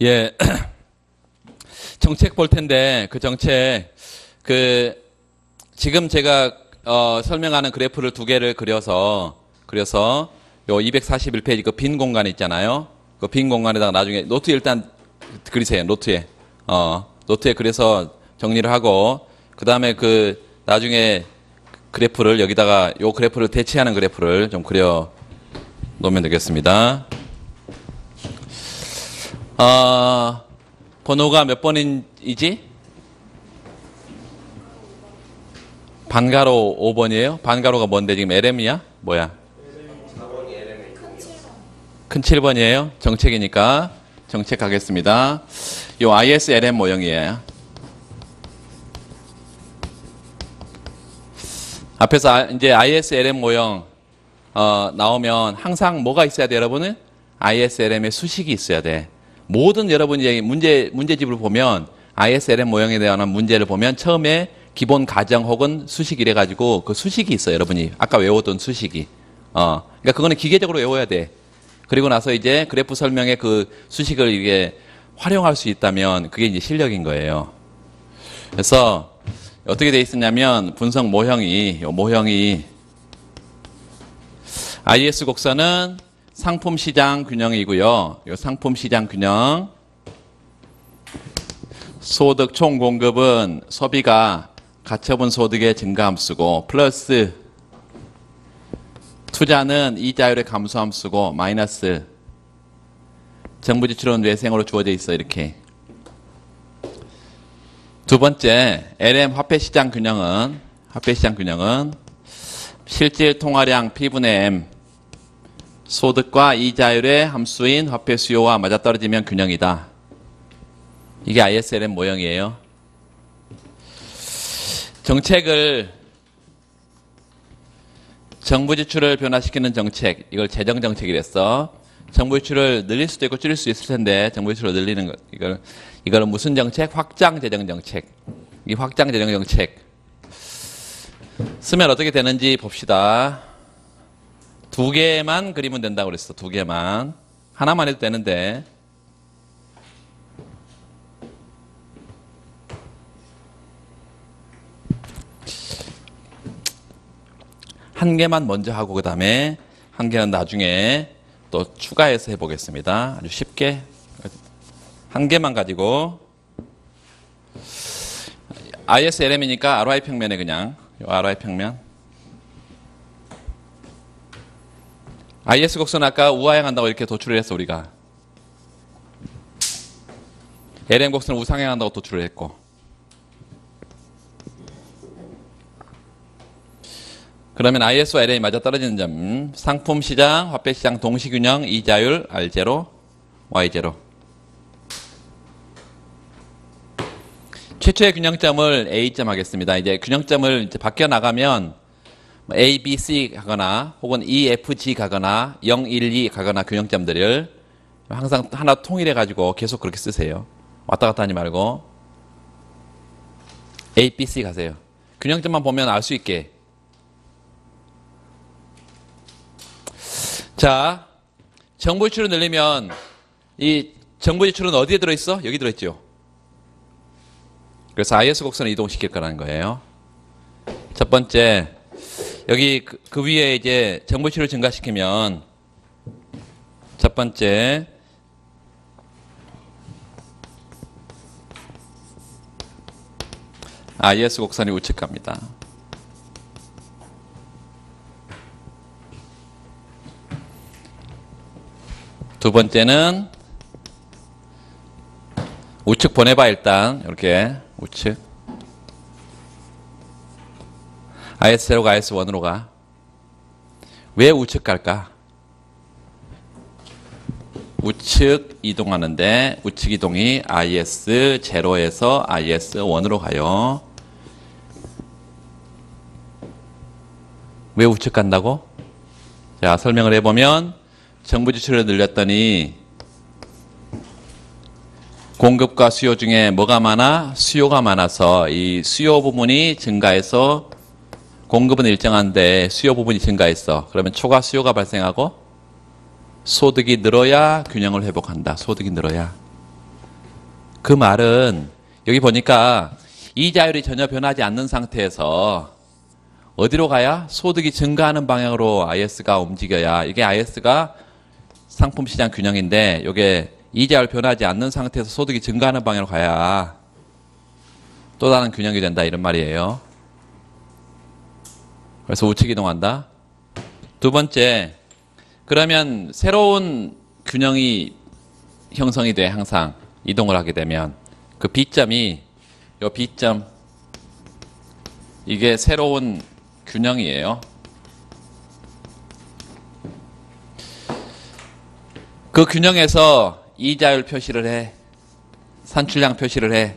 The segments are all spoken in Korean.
예, 정책 볼 텐데 그 정책 지금 제가 설명하는 그래프를 두 개를 그려서 요 241페이지 그 빈 공간 있잖아요. 그 빈 공간에다가 나중에 노트 일단 그리세요. 노트에 그래서 정리를 하고 그 다음에 그 나중에 그래프를 여기다가 요 그래프를 대체하는 그래프를 좀 그려 놓으면 되겠습니다. 번호가 몇 번이지? 반가로 5번이에요? 반가로가 뭔데 지금 LM이야? 뭐야? 큰 7번이에요? 정책이니까 정책 가겠습니다. 요 ISLM 모형이에요. 앞에서 이제 ISLM 모형 나오면 항상 뭐가 있어야 돼, 여러분은? ISLM의 수식이 있어야 돼. 모든 여러분이 문제집을 보면 ISLM 모형에 대한 문제를 보면 처음에 기본 가정 혹은 수식 이래 가지고 그 수식이 있어요, 여러분이. 아까 외웠던 수식이. 그러니까 그거는 기계적으로 외워야 돼. 그리고 나서 이제 그래프 설명에 그 수식을 이게 활용할 수 있다면 그게 이제 실력인 거예요. 그래서 어떻게 돼 있었냐면 분석 모형이 IS 곡선은 상품 시장 균형이고요. 이 상품 시장 균형 소득 총 공급은 소비가 가처분 소득의 증가 함수고 플러스 투자는 이자율의 감소 함수고 마이너스 정부 지출은 외생으로 주어져 있어 이렇게. 두 번째 LM 화폐시장 균형은 실질 통화량 P분의 M 소득과 이자율의 함수인 화폐 수요와 맞아떨어지면 균형이다. 이게 ISLM 모형이에요. 정부 지출을 변화시키는 정책, 이걸 재정정책이랬어. 정부 지출을 늘릴 수도 있고 줄일 수 있을 텐데 정부 지출을 늘리는 것, 이거는 무슨 정책? 확장 재정 정책. 이 확장 재정 정책 쓰면 어떻게 되는지 봅시다. 두 개만 그리면 된다고 그랬어. 두 개만. 하나만 해도 되는데. 한 개만 먼저 하고 그 다음에 한 개는 나중에 또 추가해서 해보겠습니다. 아주 쉽게. 한 개만 가지고 ISLM이니까 RY 평면에 그냥 요 RY 평면 IS 곡선 아까 우하향한다고 이렇게 도출을 했어 우리가. LM 곡선은 우상향한다고 도출을 했고 그러면 IS와 LM이 맞아떨어지는 점 상품시장, 화폐시장 동시균형, 이자율, R0, Y0 최초의 균형점을 A점 하겠습니다. 이제 균형점을 이제 바뀌어 나가면 A, B, C 가거나 혹은 E, F, G 가거나 0, 1, 2 가거나 균형점들을 항상 하나 통일해 가지고 계속 그렇게 쓰세요. 왔다 갔다 하지 말고 A, B, C 가세요. 균형점만 보면 알 수 있게. 자, 정부 지출을 늘리면 이 정부 지출은 어디에 들어있어? 여기 들어있죠. 그래서 IS 곡선을 이동시킬 거라는 거예요. 첫 번째, 여기 그 위에 이제 정부 지출을 증가시키면 첫 번째 IS 곡선이 우측 갑니다. 두 번째는 우측 보내봐 일단 이렇게 우측 IS0가 IS1으로 가. 왜 우측 갈까? 우측 이동하는데 우측 이동이 IS0에서 IS1으로 가요. 왜 우측 간다고? 자, 설명을 해보면 정부 지출을 늘렸더니 공급과 수요 중에 뭐가 많아? 수요가 많아서 이 수요 부분이 증가해서 공급은 일정한데 수요 부분이 증가했어. 그러면 초과 수요가 발생하고 소득이 늘어야 균형을 회복한다. 소득이 늘어야. 그 말은 여기 보니까 이자율이 전혀 변하지 않는 상태에서 어디로 가야? 소득이 증가하는 방향으로 IS가 움직여야, 이게 IS가 상품 시장 균형인데 이게 이자율 변하지 않는 상태에서 소득이 증가하는 방향으로 가야 또 다른 균형이 된다, 이런 말이에요. 그래서 우측 이동한다. 두 번째, 그러면 새로운 균형이 형성이 돼. 항상 이동을 하게 되면 그 B점이, 요 B점, 이게 새로운 균형이에요. 그 균형에서 이자율 표시를 해. 산출량 표시를 해.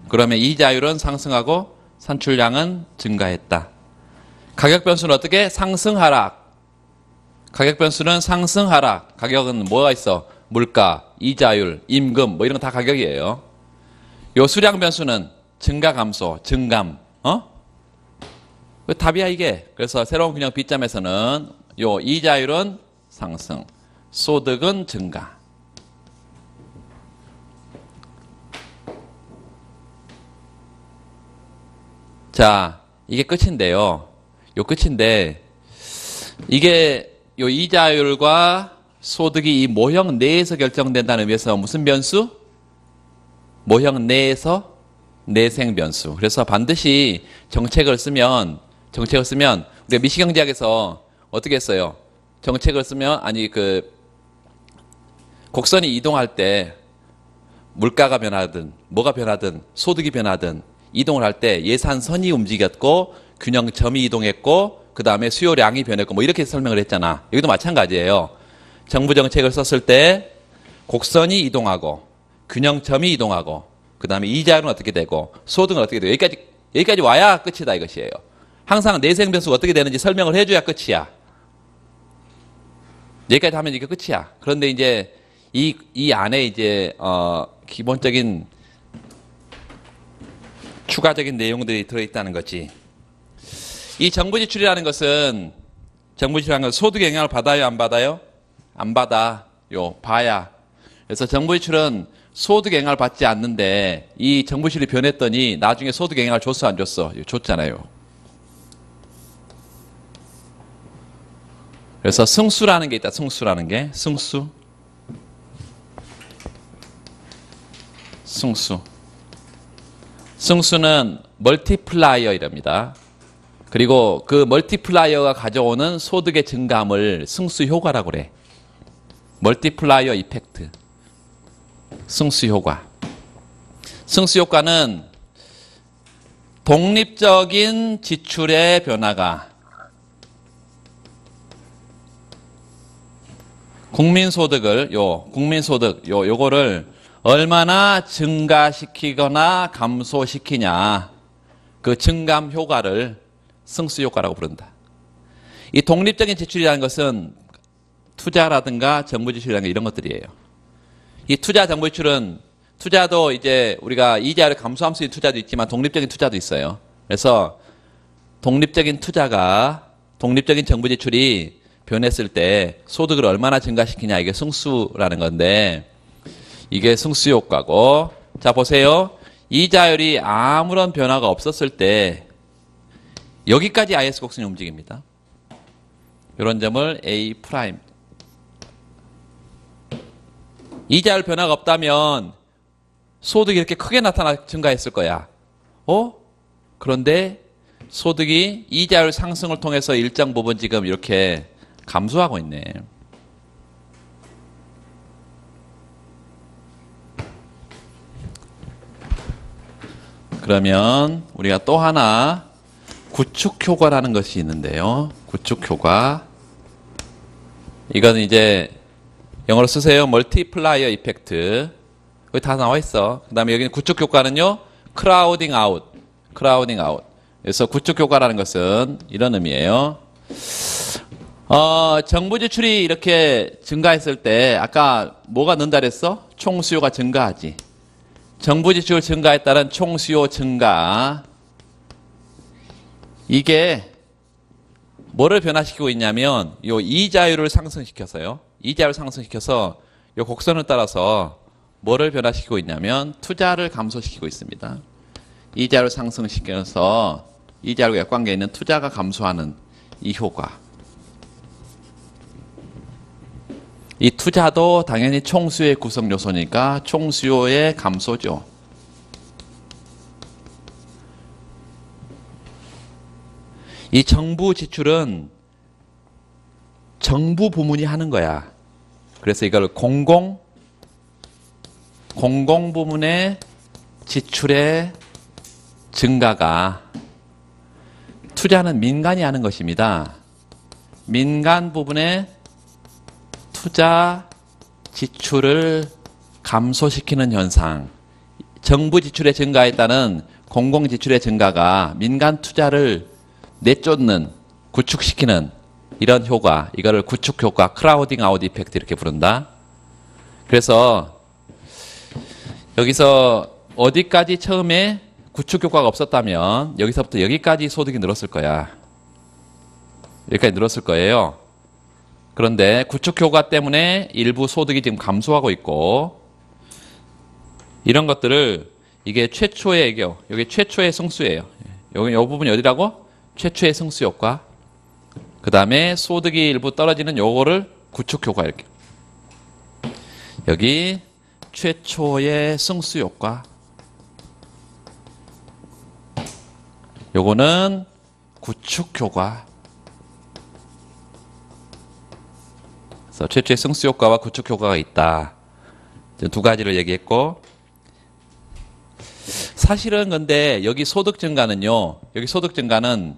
그러면 이자율은 상승하고 산출량은 증가했다. 가격 변수는 어떻게? 상승, 하락. 가격 변수는 상승, 하락. 가격은 뭐가 있어? 물가, 이자율, 임금, 뭐 이런 거 다 가격이에요. 요 수량 변수는 증가, 감소, 증감. 그 답이야, 이게. 그래서 새로운 균형 B점에서는 요 이자율은 상승, 소득은 증가. 자, 이게 끝인데요. 요 끝인데, 이게 요 이자율과 소득이 이 모형 내에서 결정된다는 의미에서 무슨 변수? 모형 내에서 내생 변수. 그래서 반드시 정책을 쓰면 우리가 미시경제학에서 어떻게 했어요? 정책을 쓰면, 곡선이 이동할 때 물가가 변하든 뭐가 변하든 소득이 변하든 이동을 할 때 예산선이 움직였고 균형점이 이동했고 그 다음에 수요량이 변했고 뭐 이렇게 설명을 했잖아. 여기도 마찬가지예요. 정부 정책을 썼을 때 곡선이 이동하고 균형점이 이동하고 그 다음에 이자율은 어떻게 되고 소득은 어떻게 되고 여기까지 와야 끝이다, 이것이에요. 항상 내생 변수가 어떻게 되는지 설명을 해줘야 끝이야. 여기까지 하면 이게 끝이야. 그런데 이제 이 안에 이제 기본적인 추가적인 내용들이 들어있다는 거지. 이 정부 지출이라는 것은 소득에 영향을 받아요, 안 받아요? 안 받아. 봐야. 그래서 정부 지출은 소득에 영향을 받지 않는데 이 정부 지출이 변했더니 나중에 소득에 영향을 줬어, 안 줬어? 줬잖아요. 그래서 승수라는 게 있다. 승수라는 게. 승수는 멀티플라이어 이랍니다. 그리고 그 멀티플라이어가 가져오는 소득의 증감을 승수 효과라고 그래. 멀티플라이어 이펙트. 승수 효과. 승수 효과는 독립적인 지출의 변화가 요거를 얼마나 증가시키거나 감소시키냐, 그 증감 효과를 승수 효과라고 부른다. 이 독립적인 지출이라는 것은 투자라든가 정부 지출이라는 게 이런 것들이에요. 이 투자 정부 지출은 투자도 이제 우리가 이자를 감소할 수 있는 투자도 있지만 독립적인 투자도 있어요. 그래서 독립적인 정부 지출이 변했을 때 소득을 얼마나 증가시키냐, 이게 승수라는 건데 이게 승수 효과고. 자, 보세요. 이자율이 아무런 변화가 없었을 때 여기까지 IS 곡선이 움직입니다. 이런 점을 A 프라임. 이자율 변화가 없다면 소득이 이렇게 크게 증가했을 거야. 그런데 소득이 이자율 상승을 통해서 일정 부분 지금 이렇게 감소하고 있네. 그러면 우리가 또 하나 구축 효과라는 것이 있는데요. 구축 효과. 이건 이제 영어로 쓰세요. 멀티플라이어 이펙트. 여기 다 나와 있어. 그 다음에 여기는 구축 효과는요. 크라우딩 아웃. 그래서 구축 효과라는 것은 이런 의미예요. 정부 지출이 이렇게 증가했을 때 아까 뭐가 는다 그랬어? 총수요가 증가하지. 정부 지출 증가에 따른 총수요 증가. 이게 뭐를 변화시키고 있냐면 요 이자율을 상승시켜서요. 이자율을 상승시켜서 요 곡선을 따라서 뭐를 변화시키고 있냐면 투자를 감소시키고 있습니다. 이자를 상승시켜서 이자율과 역관계에 있는 투자가 감소하는 이 효과. 이 투자도 당연히 총수요의 구성 요소니까 총수요의 감소죠. 이 정부 지출은 정부 부문이 하는 거야. 그래서 이걸 공공 부문의 지출의 증가가, 투자는 민간이 하는 것입니다. 민간 부분의 투자 지출을 감소시키는 현상. 정부 지출의 증가에 따른 공공 지출의 증가가 민간 투자를 내쫓는, 구축시키는 이런 효과, 이거를 구축 효과, 크라우딩 아웃 이펙트 이렇게 부른다. 그래서 여기서 어디까지 처음에 구축 효과가 없었다면 여기서부터 여기까지 소득이 늘었을 거야. 여기까지 늘었을 거예요. 그런데 구축 효과 때문에 일부 소득이 지금 감소하고 있고, 이런 것들을, 이게 최초의 애교, 여기 최초의 승수예요. 여기 이 부분이 어디라고? 최초의 승수 효과. 그 다음에 소득이 일부 떨어지는 요거를 구축 효과 이렇게. 여기 최초의 승수 효과. 요거는 구축 효과. 그래서 최초의 승수 효과와 구축 효과가 있다. 두 가지를 얘기했고, 사실은 근데 여기 소득 증가는요, 여기 소득 증가는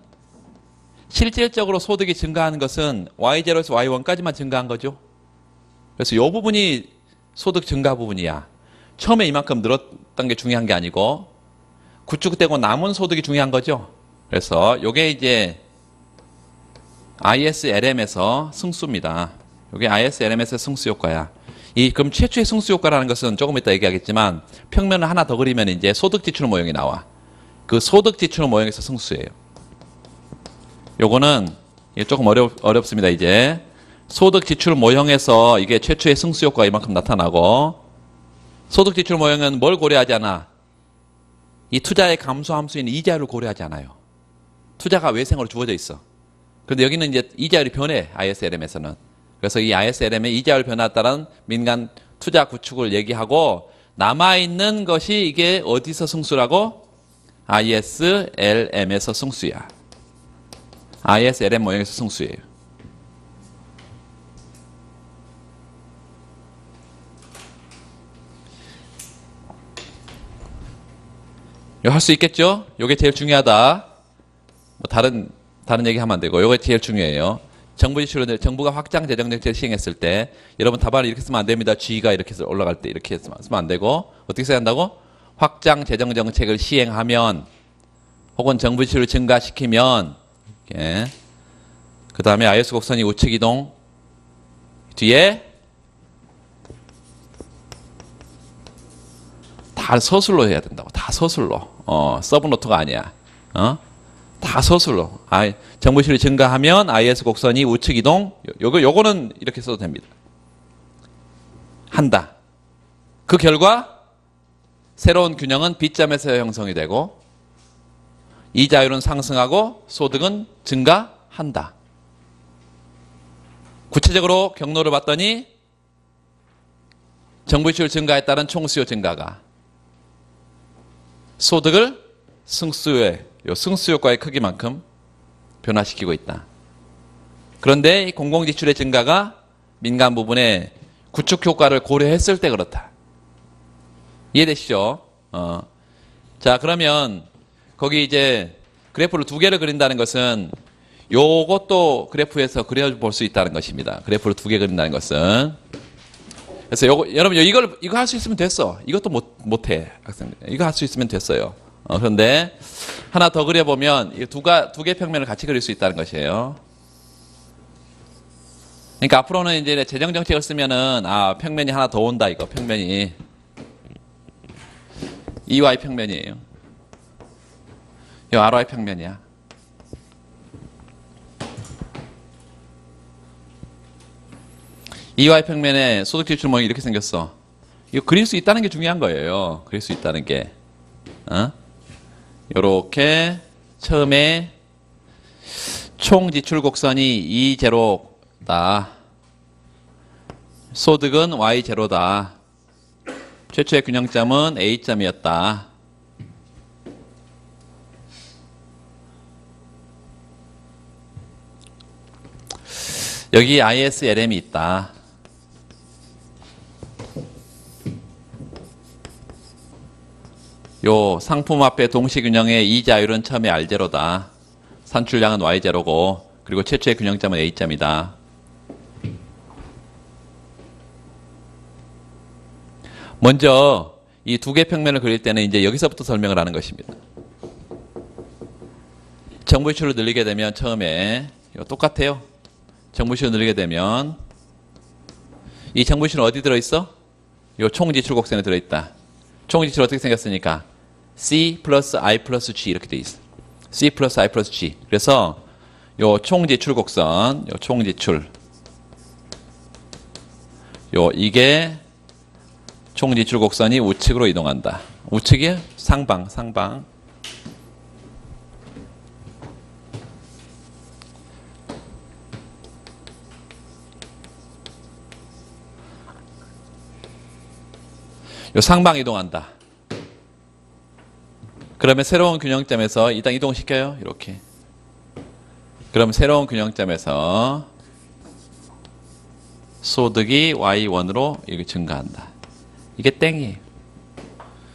실질적으로 소득이 증가하는 것은 Y0에서 Y1까지만 증가한 거죠. 그래서 이 부분이 소득 증가 부분이야. 처음에 이만큼 늘었던 게 중요한 게 아니고 구축되고 남은 소득이 중요한 거죠. 그래서 이게 이제 ISLM에서 승수입니다. 이게 ISLM에서 승수 효과야. 그럼 최초의 승수 효과라는 것은 조금 이따 얘기하겠지만 평면을 하나 더 그리면 이제 소득 지출 모형이 나와. 그 소득 지출 모형에서 승수예요. 요거는 조금 어렵습니다. 이제 소득 지출 모형에서 이게 최초의 승수 효과가 이만큼 나타나고, 소득 지출 모형은 뭘 고려하지 않아? 이 투자의 감소 함수인 이자율을 고려하지 않아요. 투자가 외생으로 주어져 있어. 그런데 여기는 이제 이자율이 변해, ISLM에서는. 그래서 이 ISLM의 이자율 변화에 따른 민간 투자 구축을 얘기하고, 남아있는 것이 이게 어디서 승수라고? ISLM에서 승수야. ISLM 모형에서 승수예요. 이거 할 수 있겠죠? 이게 제일 중요하다. 뭐 다른 얘기 하면 안 되고, 이게 제일 중요해요. 정부 지출을, 정부가 확장 재정 정책을 시행했을 때, 여러분 답안을 이렇게 쓰면 안 됩니다. G가 이렇게 해서 올라갈 때 이렇게 쓰면 안 되고, 어떻게 써야 한다고? 확장 재정 정책을 시행하면, 혹은 정부 지출을 증가시키면, 그 다음에 IS 곡선이 우측 이동, 뒤에 다 서술로 해야 된다고. 다 서술로. 서브노트가 아니야. 다 서술로. 정부 지출이 증가하면 IS 곡선이 우측 이동. 요거는 이렇게 써도 됩니다. 한다. 그 결과 새로운 균형은 B점에서 형성이 되고, 이자율은 상승하고 소득은 증가한다. 구체적으로 경로를 봤더니 정부 지출 증가에 따른 총수요 증가가 소득을 승수의 승수 효과의 크기만큼 변화시키고 있다. 그런데 이 공공지출의 증가가 민간 부분의 구축 효과를 고려했을 때 그렇다. 이해되시죠? 자, 그러면 거기 이제 그래프를 두 개를 그린다는 것은 요것도 그래프에서 그려볼 수 있다는 것입니다. 그래프를 두 개 그린다는 것은. 그래서 여러분 이거 할 수 있으면 됐어. 이것도 못해 학생들. 이거 할 수 있으면 됐어요. 그런데 하나 더 그려보면 두 개 평면을 같이 그릴 수 있다는 것이에요. 그러니까 앞으로는 이제 재정 정책을 쓰면은 평면이 하나 더 온다 이거 평면이 EY 평면이에요. 이 RY 평면이야. EY 평면에 소득 지출 모형이 이렇게 생겼어. 이거 그릴 수 있다는 게 중요한 거예요. 그릴 수 있다는 게. 요렇게 처음에 총 지출 곡선이 E0다. 소득은 Y0다. 최초의 균형점은 A점이었다. 여기 ISLM이 있다. 요 상품 앞에 동시균형의 이자율은 처음에 R0다. 산출량은 Y0고 그리고 최초의 균형점은 A점이다. 먼저 이 두 개 평면을 그릴 때는 이제 여기서부터 설명을 하는 것입니다. 정부유출을 늘리게 되면 처음에 이거 똑같아요. 정부유출을 늘리게 되면 이 정부유출은 어디 들어있어? 이 총지출 곡선에 들어있다. 총지출 어떻게 생겼으니까 C 플러스 I 플러스 G 이렇게 돼 있어. C 플러스 I 플러스 G. 그래서 요 총지출 곡선, 요 총지출 이게 총지출 곡선이 우측으로 이동한다. 우측이 상방. 요 상방 이동한다. 그러면 새로운 균형점에서 일단 이동시켜요. 이렇게. 그럼 새로운 균형점에서 소득이 Y1으로 이렇게 증가한다. 이게 땡이에요.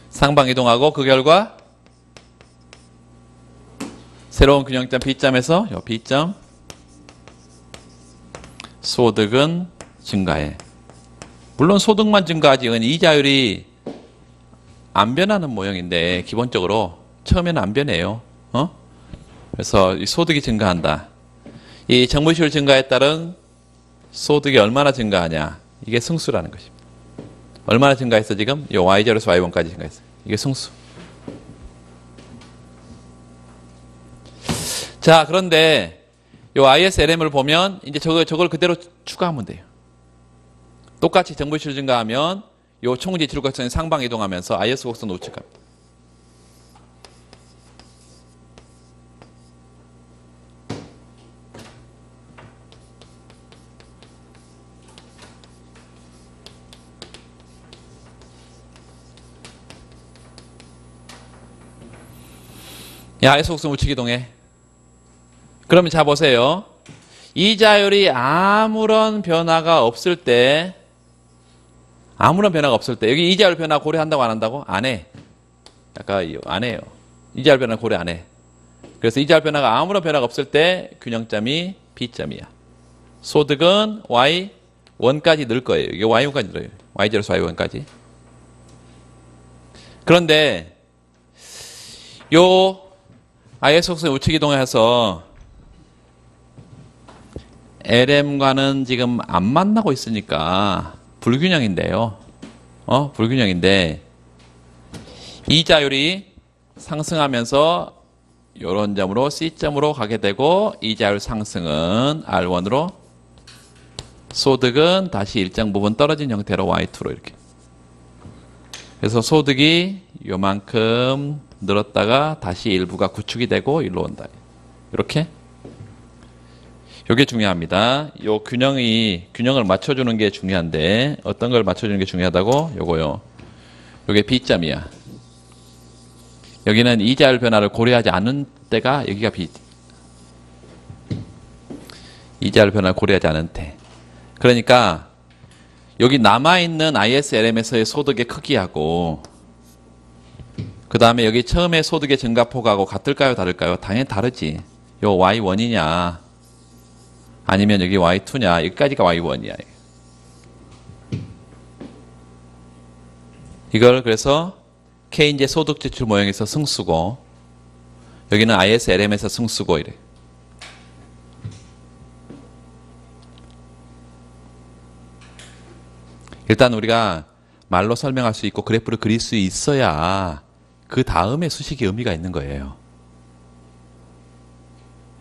상방 이동하고 그 결과 새로운 균형점 B점에서 요 B점 소득은 증가해. 물론 소득만 증가하지 이자율이 안 변하는 모양인데 기본적으로 처음에는 안 변해요. 그래서 이 소득이 증가한다. 이 정부유출 증가에 따른 소득이 얼마나 증가하냐. 이게 승수라는 것입니다. 얼마나 증가했어 지금? 요 Y0에서 Y1까지 증가했어. 이게 승수. 자, 그런데 요 ISLM을 보면 이제 저걸 그대로 추가하면 돼요. 똑같이 정부유출 증가하면 요 총지출 곡선이 상방 이동하면서 IS 곡선 우측 갑니다. IS 곡선 우측 이동해. 그러면 자 보세요. 이자율이 아무런 변화가 없을 때 여기 이자율 변화 고려한다고 안 한다고? 안 해. 약간 안 해요. 이자율 변화 고려 안 해. 그래서 이자율 변화가 아무런 변화가 없을 때 균형점이 B점이야. 소득은 Y1까지 늘 거예요. 이게 Y1까지 늘어요. Y0에서 Y1까지. 그런데 요 IS 곡선 우측 이동해서 LM과는 지금 안 만나고 있으니까 불균형인데요. 불균형인데 이자율이 상승하면서 이런 점으로 C점으로 가게 되고 이자율 상승은 R1으로 소득은 다시 일정 부분 떨어진 형태로 Y2로 이렇게. 그래서 소득이 요만큼 늘었다가 다시 일부가 구축이 되고 일로 온다. 이렇게. 요게 중요합니다. 요 균형을 맞춰주는 게 중요한데 어떤 걸 맞춰주는 게 중요하다고? 요거요. 요게 B점이야. 여기는 이자율 변화를 고려하지 않은 때가 여기가 B. 이자율 변화를 고려하지 않은 때. 그러니까 여기 남아있는 ISLM에서의 소득의 크기하고 그 다음에 여기 처음에 소득의 증가폭하고 같을까요? 다를까요? 당연히 다르지. 요 Y1이냐 아니면 여기 Y2냐 여기까지가 Y1이야. 이걸 그래서 K인제 소득 지출 모형에서 승수고 여기는 ISLM에서 승수고 이래. 일단 우리가 말로 설명할 수 있고 그래프를 그릴 수 있어야 그 다음에 수식이 의미가 있는 거예요.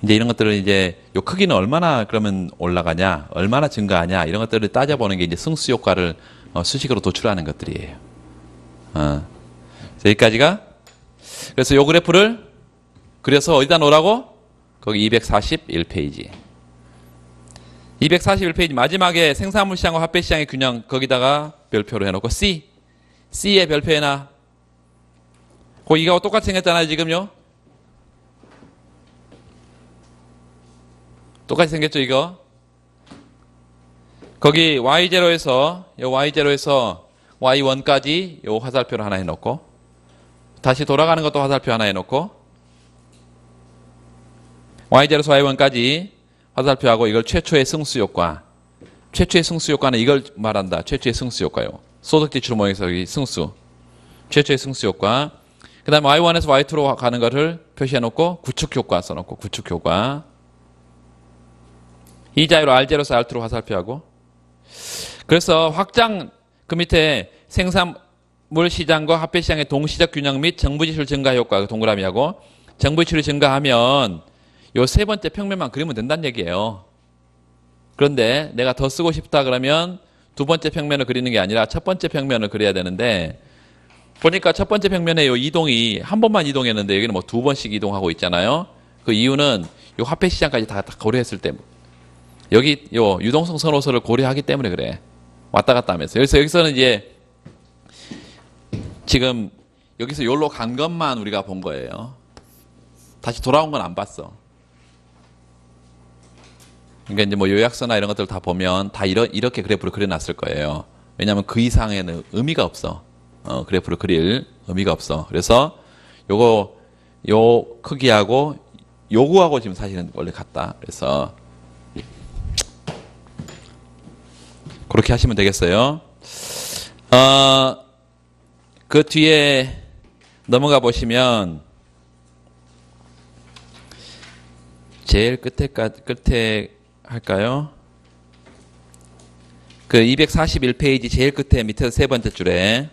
이제 이런 것들을 이제 요 크기는 얼마나 그러면 올라가냐, 얼마나 증가하냐 이런 것들을 따져보는 게 이제 승수 효과를 수식으로 도출하는 것들이에요. 여기까지가. 그래서 요 그래프를 그려서 어디다 놓으라고? 거기 241페이지. 241페이지 마지막에 생산물 시장과 화폐 시장의 균형 거기다가 별표로 해놓고 C에 별표해놔. 이거하고 똑같이 생겼잖아요 지금요. 똑같이 생겼죠 이거. 거기 Y0에서 요 Y0에서 Y1까지 요 화살표를 하나 해놓고 다시 돌아가는 것도 화살표 하나 해놓고 Y0에서 Y1까지 화살표하고 이걸 최초의 승수 효과. 최초의 승수 효과는 이걸 말한다. 최초의 승수 효과요. 소득지출 모형에서 여기 승수. 최초의 승수 효과. 그 다음에 Y1에서 Y2로 가는 거를 표시해놓고 구축 효과 써놓고 구축 효과. 이 자유로 R0에서 R2로 화살표하고. 그래서 확장 그 밑에 생산물 시장과 화폐 시장의 동시적 균형 및 정부 지출 증가 효과 동그라미하고 정부 지출이 증가하면 요 세 번째 평면만 그리면 된다는 얘기예요. 그런데 내가 더 쓰고 싶다 그러면 두 번째 평면을 그리는 게 아니라 첫 번째 평면을 그려야 되는데 보니까 첫 번째 평면에 요 이동이 한 번만 이동했는데 여기는 뭐 두 번씩 이동하고 있잖아요. 그 이유는 요 화폐 시장까지 다 고려했을 때 여기 요 유동성 선호서를 고려하기 때문에 그래. 왔다 갔다 하면서. 그래서 여기서는 이제 지금 여기서 요로 간 것만 우리가 본 거예요. 다시 돌아온 건 안 봤어. 그러니까 이제 뭐 요약서나 이런 것들 다 보면 다 이렇게 그래프를 그려놨을 거예요. 왜냐하면 그 이상에는 의미가 없어. 그래프를 그릴 의미가 없어. 그래서 요 크기하고 요거하고 지금 사실은 원래 같다. 그래서 그렇게 하시면 되겠어요. 그 뒤에 넘어가 보시면 제일 끝에 할까요? 그 241페이지 제일 끝에 밑에 세 번째 줄에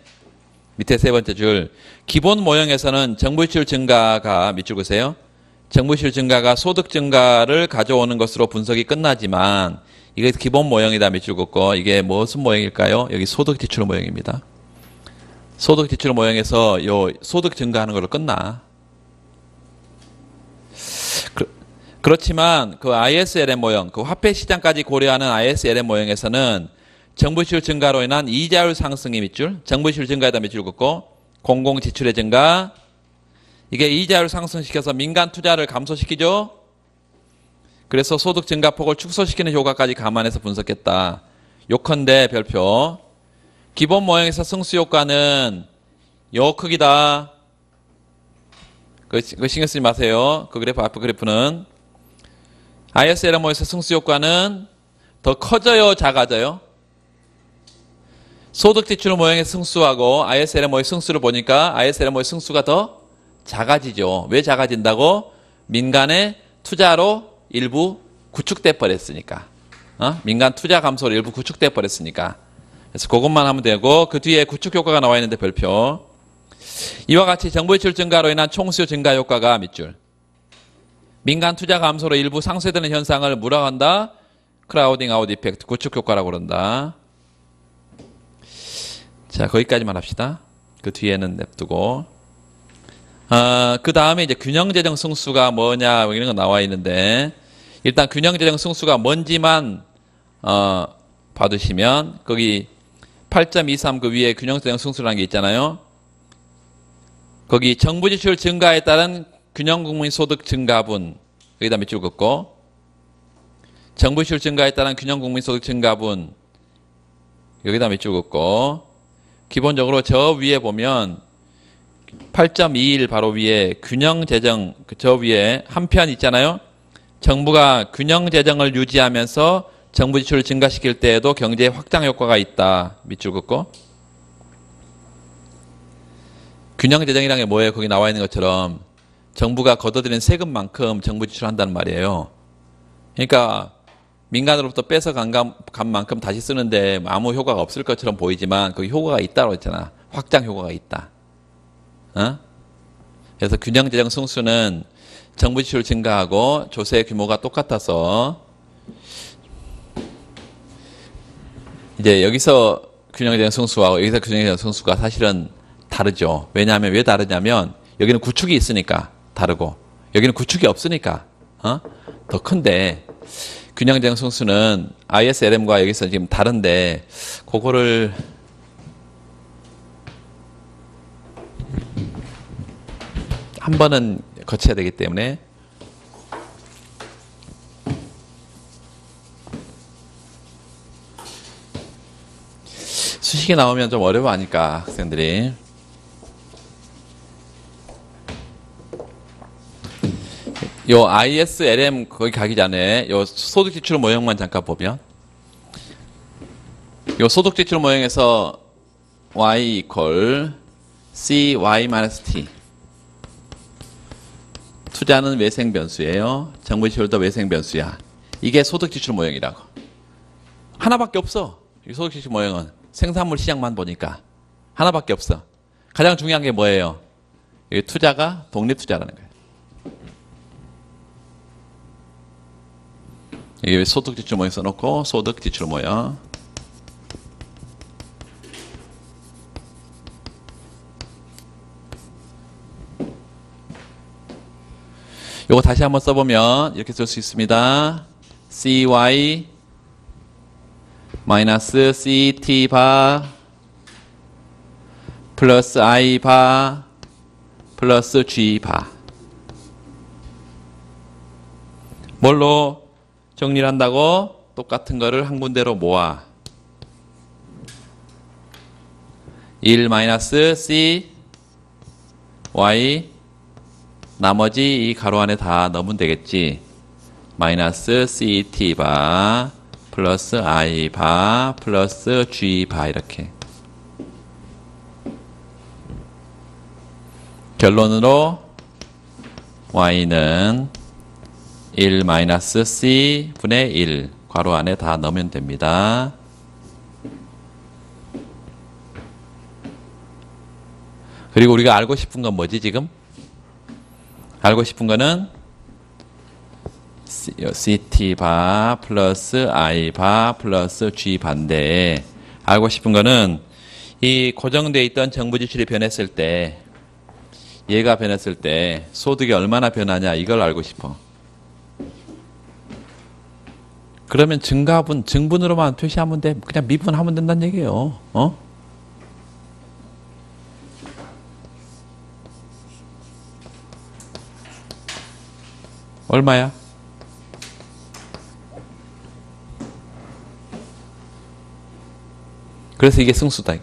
밑에 세 번째 줄 기본 모형에서는 정부 지출 증가가 밑줄 보세요. 정부 지출 증가가 소득 증가를 가져오는 것으로 분석이 끝나지만 이게 기본 모형이다 밑줄 긋고 이게 무슨 모형일까요? 여기 소득 지출 모형입니다. 소득 지출 모형에서 요 소득 증가하는 걸로 끝나. 그렇지만 그 ISLM 모형, 그 화폐 시장까지 고려하는 ISLM 모형에서는 정부 지출 증가로 인한 이자율 상승이 밑줄, 정부 지출 증가에다 밑줄 긋고 공공 지출의 증가, 이게 이자율 상승시켜서 민간 투자를 감소시키죠. 그래서 소득 증가폭을 축소시키는 효과까지 감안해서 분석했다. 요컨대 별표. 기본 모형에서 승수 효과는 요 크기다. 그 신경 쓰지 마세요. 그 그래프 앞에 그래프는 ISLM 모형에서 승수 효과는 더 커져요, 작아져요? 소득 지출 모형의 승수하고 ISLM 모형의 승수를 보니까 ISLM 모형의 승수가 더 작아지죠. 왜 작아진다고? 민간의 투자로 일부 구축돼 버렸으니까. 민간 투자 감소로 일부 구축돼 버렸으니까. 그래서 그것만 하면 되고 그 뒤에 구축 효과가 나와 있는데 별표. 이와 같이 정부 지출 증가로 인한 총수요 증가 효과가 밑줄. 민간 투자 감소로 일부 상쇄되는 현상을 뭐라고 한다? 크라우딩 아웃 이펙트, 구축 효과라고 그런다. 자, 거기까지만 합시다. 그 뒤에는 냅두고. 그 다음에 이제 균형재정 승수가 뭐냐, 이런 거 나와 있는데, 일단 균형재정 승수가 뭔지만, 봐두시면, 거기 8.23 그 위에 균형재정 승수라는 게 있잖아요. 거기 정부 지출 증가에 따른 균형국민소득 증가분, 여기다 밑줄 긋고, 정부 지출 증가에 따른 균형국민소득 증가분, 여기다 밑줄 긋고, 기본적으로 저 위에 보면 8.21 바로 위에 균형재정, 저 위에 한 편 있잖아요. 정부가 균형재정을 유지하면서 정부 지출을 증가시킬 때에도 경제 확장 효과가 있다. 밑줄 긋고. 균형재정이라는 게 뭐예요? 거기 나와 있는 것처럼 정부가 걷어들인 세금만큼 정부 지출한다는 말이에요. 그러니까 민간으로부터 뺏어간 만큼 다시 쓰는데 아무 효과가 없을 것처럼 보이지만 그 효과가 있다고 했잖아. 확장 효과가 있다. 그래서 균형재정 승수는 정부 지출 증가하고 조세 규모가 똑같아서 이제 여기서 균형에 대한 성수하고 여기서 균형에 대한 성수가 사실은 다르죠. 왜냐하면 왜 다르냐면 여기는 구축이 있으니까 다르고 여기는 구축이 없으니까 더 큰데 균형에 대한 성수는 ISLM과 여기서 지금 다른데 그거를 한 번은 거쳐야 되기 때문에 수식이 나오면 좀 어려워하니까 학생들이 요 ISLM 거기 가기 전에 요 소득지출 모형만 잠깐 보면 요 소득지출 모형에서 y equal cy-t 투자는 외생 변수예요. 정부 지출도 외생 변수야. 이게 소득지출 모형이라고. 하나밖에 없어. 이 소득지출 모형은 생산물 시장만 보니까 하나밖에 없어. 가장 중요한 게 뭐예요? 이 투자가 독립투자라는 거예요. 이게 소득지출 모형 써놓고 소득지출 모형. 요거 다시 한번 써보면 이렇게 쓸 수 있습니다. cy 마이너스 ct 바 플러스 i 바 플러스 g 바 뭘로 정리를 한다고? 똑같은 거를 한 군데로 모아 1 마이너스 c y 나머지 이 가로 안에 다 넣으면 되겠지. 마이너스 ct 바 플러스 i 바 플러스 g 바 이렇게. 결론으로 y는 1 마이너스 c 분의 1 괄호 안에 다 넣으면 됩니다. 그리고 우리가 알고 싶은 건 뭐지 지금? 알고 싶은 거는 ct 바 플러스 i 바 플러스 g 반대. 알고 싶은 거는 이 고정되어 있던 정부 지출이 변했을 때 얘가 변했을 때 소득이 얼마나 변하냐 이걸 알고 싶어. 그러면 증가분 증분으로만 표시하면 돼. 그냥 미분하면 된다는 얘기예요. 얼마야? 그래서 이게 승수다.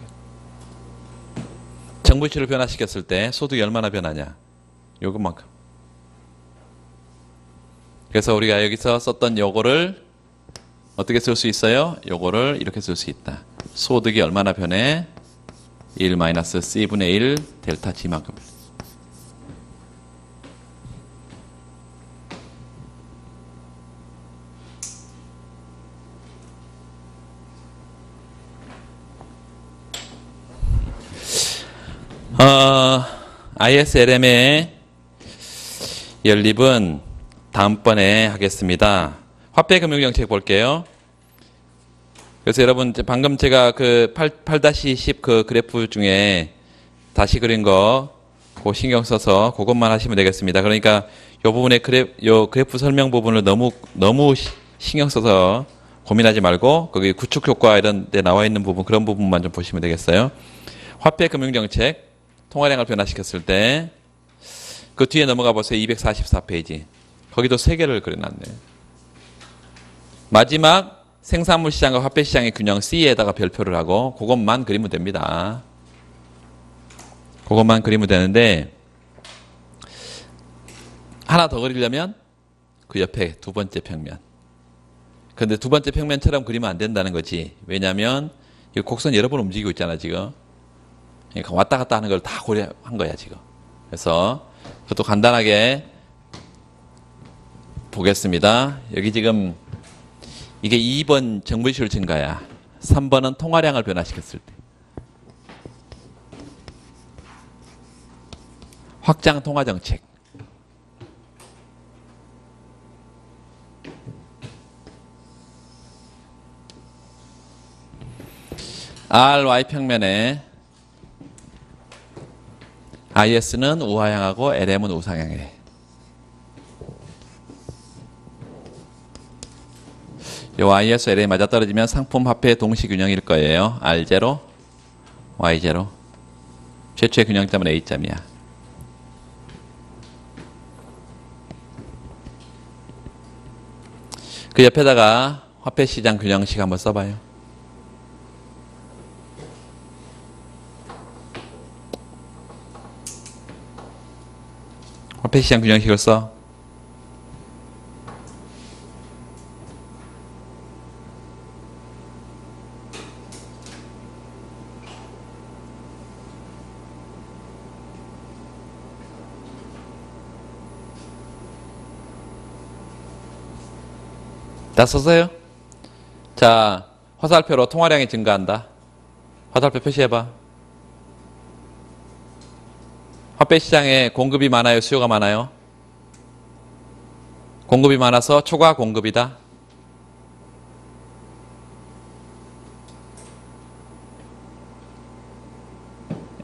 정부 지출을 변화시켰을 때 소득이 얼마나 변하냐? 요것만큼. 그래서 우리가 여기서 썼던 요거를 어떻게 쓸 수 있어요? 요거를 이렇게 쓸 수 있다. 소득이 얼마나 변해? 1 마이너스 c분의 1 델타 g만큼. ISLM의 연립은 다음번에 하겠습니다. 화폐금융정책 볼게요. 그래서 여러분 방금 제가 그 8-10 그 그래프 중에 다시 그린 거 그거 신경 써서 그것만 하시면 되겠습니다. 그러니까 요 부분에 요 그래프 설명 부분을 너무 신경 써서 고민하지 말고 거기 구축 효과 이런 데 나와 있는 부분 그런 부분만 좀 보시면 되겠어요. 화폐금융정책 통화량을 변화시켰을 때 그 뒤에 넘어가 보세요. 244페이지. 거기도 3개를 그려놨네. 마지막 생산물 시장과 화폐 시장의 균형 C에다가 별표를 하고 그것만 그리면 됩니다. 그것만 그리면 되는데 하나 더 그리려면 그 옆에 두 번째 평면. 근데 두 번째 평면처럼 그리면 안 된다는 거지. 왜냐하면 이 곡선 여러 번 움직이고 있잖아 지금. 그러니까 왔다 갔다 하는 걸 다 고려한 거야 지금. 그래서 그것도 간단하게 보겠습니다. 여기 지금 이게 2번 정부 지출 증가야. 3번은 통화량을 변화시켰을 때. 확장 통화 정책. RY 평면에 IS는 우하향하고 LM은 우상향해. 요 IS, LM이 맞아떨어지면 상품 화폐 동시균형일 거예요. R0, Y0. 최초의 균형점은 A점이야. 그 옆에다가 화폐시장 균형식 한번 써봐요. 화폐시장 균형식을 써. 다 썼어요? 자, 화살표로 통화량이 증가한다. 화살표 표시해봐. 화폐 시장에 공급이 많아요? 수요가 많아요? 공급이 많아서 초과 공급이다.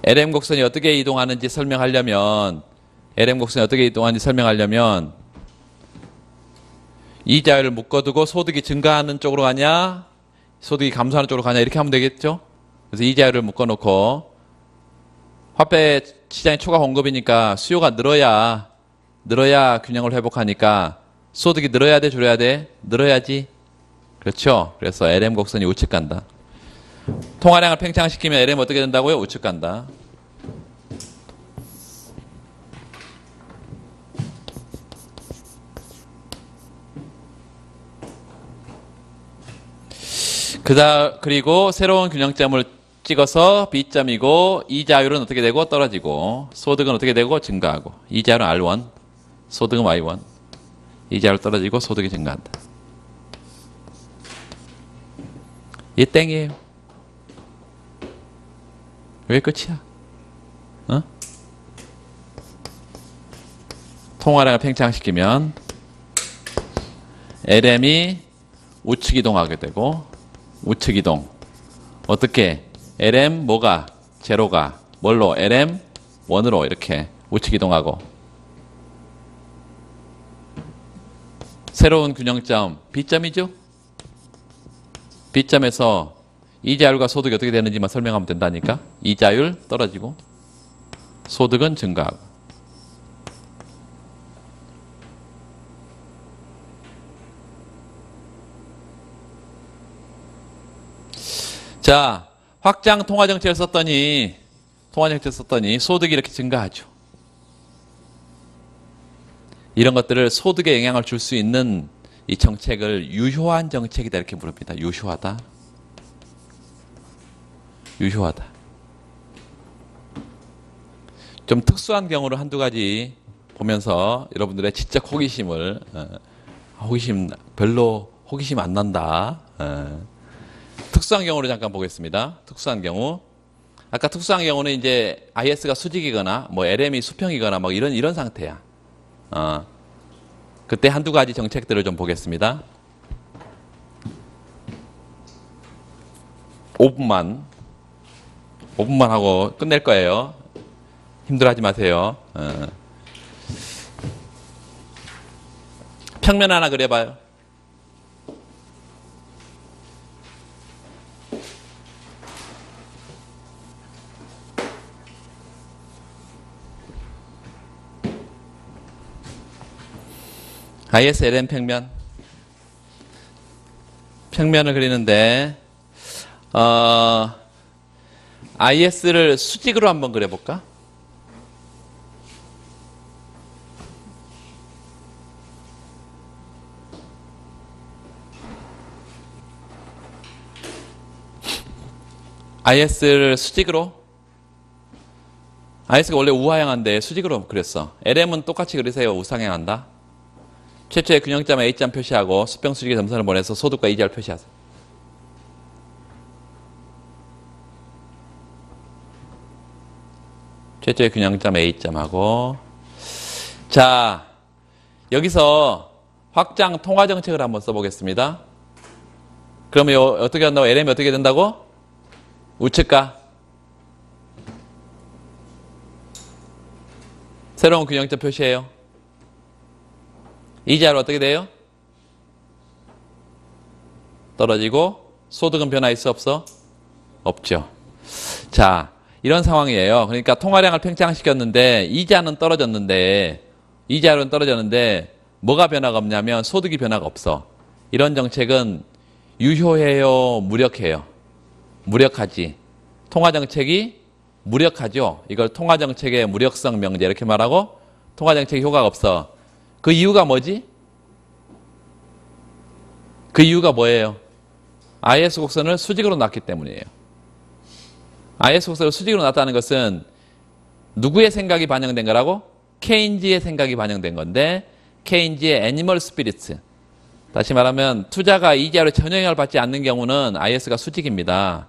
LM 곡선이 어떻게 이동하는지 설명하려면 이 자율을 묶어두고 소득이 증가하는 쪽으로 가냐 소득이 감소하는 쪽으로 가냐 이렇게 하면 되겠죠. 그래서 이 자율을 묶어놓고 화폐 시장이 초과 공급이니까 수요가 늘어야 균형을 회복하니까 소득이 늘어야 돼 줄여야 돼? 늘어야지. 그렇죠. 그래서 LM 곡선이 우측 간다. 통화량을 팽창시키면 LM 어떻게 된다고요? 우측 간다. 그리고 새로운 균형점을 찍어서 B점이고 이 자율은 어떻게 되고 떨어지고 소득은 어떻게 되고 증가하고 이 자율은 R1 소득은 Y1 이 자율 떨어지고 소득이 증가한다. 이 땡이에요. 왜 끝이야? 어? 통화량을 팽창시키면 LM이 우측 이동하게 되고 우측 이동 어떻게 LM 뭐가 제로가 뭘로 LM 1으로 이렇게 우측 이동하고 새로운 균형점 B점이죠. B점에서 이자율과 소득이 어떻게 되는지만 설명하면 된다니까. 이자율 떨어지고 소득은 증가하고. 자, 확장 통화정책을 썼더니 소득이 이렇게 증가하죠. 이런 것들을 소득에 영향을 줄 수 있는 이 정책을 유효한 정책이다 이렇게 부릅니다. 유효하다. 좀 특수한 경우를 한두 가지 보면서 여러분들의 지적 호기심을 별로 호기심 안 난다. 특수한 경우를 잠깐 보겠습니다. 특수한 경우. 아까 특수한 경우는 이제 IS가 수직이거나 뭐 LM이 수평이거나 뭐 이런 상태야. 그때 한두 가지 정책들을 좀 보겠습니다. 5분만 하고 끝낼 거예요. 힘들어하지 마세요. 평면 하나 그려봐요. ISLM 평면을 그리는데 IS를 수직으로 한번 그려볼까? IS를 수직으로? IS가 원래 우하향한데 수직으로 그렸어. LM은 똑같이 그리세요. 우상향한다. 최초의 균형점 A점 표시하고 수평 수직의 점선을 보내서 소득과 이자를 표시하세요. 최초의 균형점 A점하고 자 여기서 확장 통화 정책을 한번 써보겠습니다. 그러면 어떻게 한다고? LM이 어떻게 된다고? 우측가. 새로운 균형점 표시해요. 이자율 어떻게 돼요? 떨어지고 소득은 변화 있어 없어? 없죠. 자, 이런 상황이에요. 그러니까 통화량을 팽창시켰는데 이자는 떨어졌는데 이자율은 떨어졌는데 뭐가 변화가 없냐면 소득이 변화가 없어. 이런 정책은 유효해요? 무력해요? 무력하지. 통화정책이 무력하죠. 이걸 통화정책의 무력성 명제 이렇게 말하고 통화정책이 효과가 없어. 그 이유가 뭐지? 그 이유가 뭐예요? IS 곡선을 수직으로 놨기 때문이에요. IS 곡선을 수직으로 놨다는 것은 누구의 생각이 반영된 거라고? 케인즈의 생각이 반영된 건데 케인즈의 애니멀 스피리트. 다시 말하면 투자가 이자로 전혀 영향을 받지 않는 경우는 IS가 수직입니다.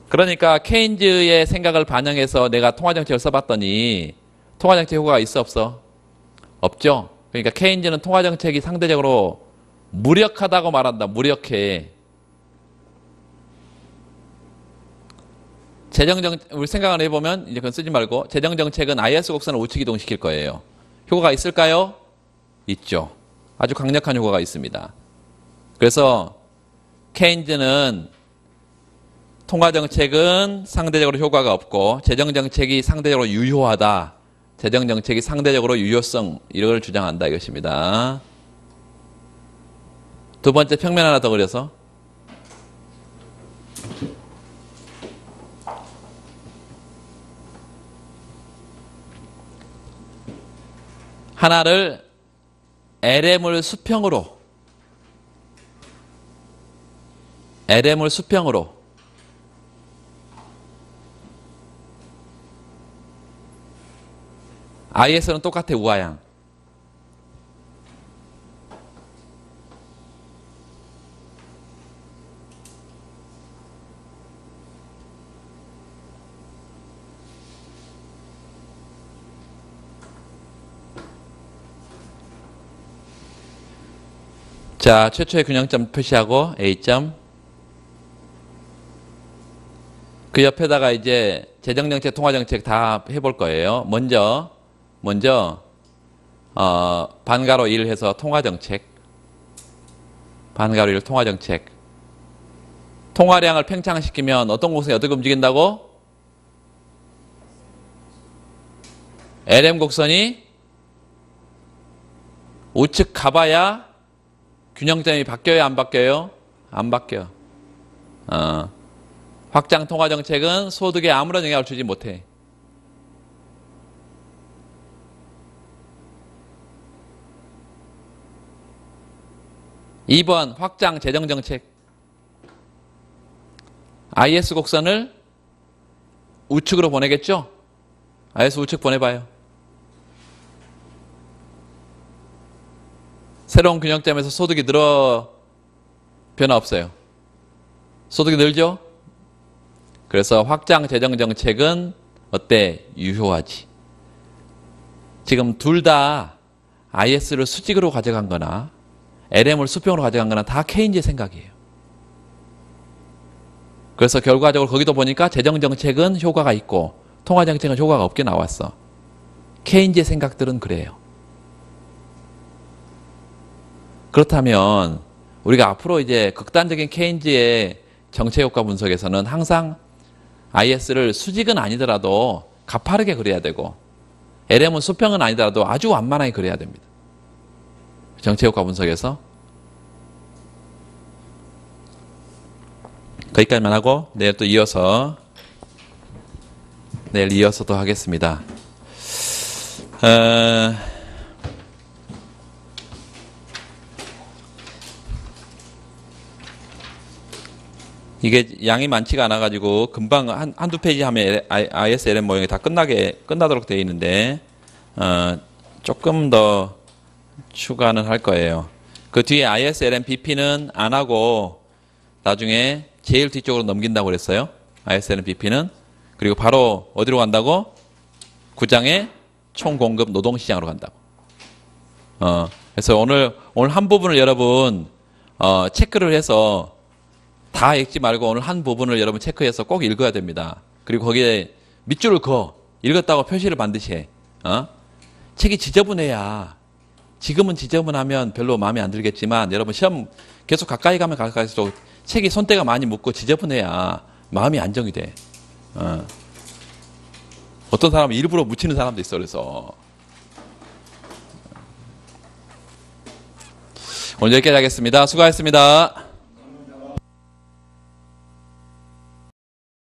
그러니까 케인즈의 생각을 반영해서 내가 통화정책을 써봤더니 통화정책 효과가 있어 없어? 없죠. 그러니까 케인즈는 통화정책이 상대적으로 무력하다고 말한다. 무력해. 우리 생각을 해보면 이제 그건 쓰지 말고 재정정책은 IS 곡선을 우측 이동시킬 거예요. 효과가 있을까요? 있죠. 아주 강력한 효과가 있습니다. 그래서 케인즈는 통화정책은 상대적으로 효과가 없고 재정정책이 상대적으로 유효하다. 재정정책이 상대적으로 유효성 이걸 주장한다 이것입니다. 두 번째 평면 하나 더 그려서 하나를 LM을 수평으로 IS는 똑같아 우하향. 자, 최초의 균형점 표시하고 A점. 그 옆에다가 이제 재정정책, 통화정책 다 해볼 거예요. 먼저 반가로 1 해서 통화정책. 반가로 1 통화정책. 통화량을 팽창시키면 어떤 곡선이 어떻게 움직인다고? LM 곡선이 우측 가봐야 균형점이 바뀌어요? 안 바뀌어요? 안 바뀌어. 확장 통화정책은 소득에 아무런 영향을 주지 못해. (2번) 확장 재정정책. IS 곡선을 우측으로 보내겠죠? IS 우측 보내봐요. 새로운 균형점에서 소득이 늘어 변화 없어요. 소득이 늘죠? 그래서 확장 재정정책은 어때? 유효하지. 지금 둘 다 IS를 수직으로 가져간 거나 LM을 수평으로 가져간 거나 다 케인즈의 생각이에요. 그래서 결과적으로 거기도 보니까 재정정책은 효과가 있고 통화정책은 효과가 없게 나왔어. 케인즈의 생각들은 그래요. 그렇다면 우리가 앞으로 이제 극단적인 케인즈의 정책 효과 분석에서는 항상 IS를 수직은 아니더라도 가파르게 그려야 되고 LM은 수평은 아니더라도 아주 완만하게 그려야 됩니다. 정책 효과 분석에서. 거기까지만 하고 내일 또 이어서 또 하겠습니다. 이게 양이 많지가 않아가지고 금방 한두 페이지 하면 ISLM 모형이 다 끝나도록 되어 있는데 조금 더 추가는 할 거예요. 그 뒤에 ISLM BP는 안 하고 나중에 제일 뒤쪽으로 넘긴다고 그랬어요. ISLM BP는. 그리고 바로 어디로 간다고? 9장의 총공급 노동시장으로 간다고. 그래서 오늘 한 부분을 여러분 체크를 해서 다 읽지 말고 오늘 한 부분을 여러분 체크해서 꼭 읽어야 됩니다. 그리고 거기에 밑줄을 그어. 읽었다고 표시를 반드시 해. 책이 지저분해야. 지금은 지저분하면 별로 마음에 안 들겠지만 여러분 시험 계속 가까이 가면 갈수록 책이 손때가 많이 묻고 지저분해야 마음이 안정이 돼. 어떤 사람은 일부러 묻히는 사람도 있어. 그래서 오늘 여기까지 하겠습니다. 수고하셨습니다.